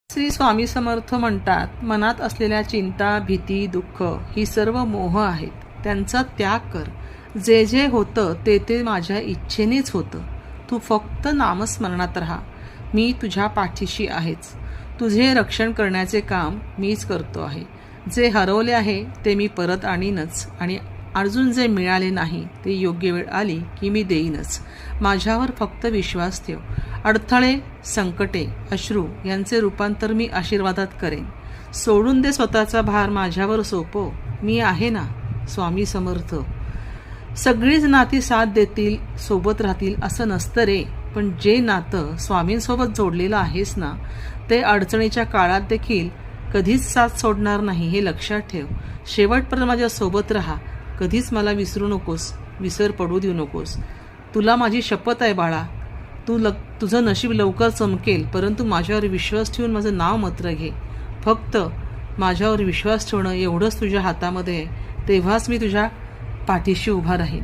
श्री स्वामी समर्थ म्हणतात, मनात असलेल्या चिंता, भीती, दुःख ही सर्व मोह आहेत. त्यांचा त्याग कर. जे जे होतं ते ते माझ्या इच्छेनेच होतं. तू फक्त नामस्मरणात राहा. मी तुझ्या पाठीशी आहेच. तुझे रक्षण करण्याचे काम मीच करतो आहे. जे हरवले आहे ते मी परत आणीनच आणि अजून जे मिळाले नाही ते योग्य वेळ आली की मी देईनच. माझ्यावर फक्त विश्वास ठेव. अडथळे, संकटे, अश्रू यांचे रूपांतर मी आशीर्वादात करेन. सोडून दे स्वतःचा भार, माझ्यावर सोपव. मी आहे ना. स्वामी समर्थ. सगळीच नाती साथ देतील, सोबत राहतील असं नसतं रे. पण जे नातं स्वामींसोबत जोडलेलं आहेस ना, ते अडचणीच्या काळात देखील कधीच साथ सोडणार नाही, हे लक्षात ठेव. शेवटपर्यंत माझ्या सोबत राहा. कधीच मला विसरू नकोस, विसर पडू देऊ नकोस. तुला माझी शपथ आहे बाळा. तुझं नशीब लवकर चमकेल, परंतु माझ्यावर विश्वास ठेवून माझं नाव मात्र घे. फक्त माझ्यावर विश्वास ठेवणं एवढंच तुझ्या हातामध्ये आहे. तेव्हाच मी तुझ्या पाठीशी उभा राहीन.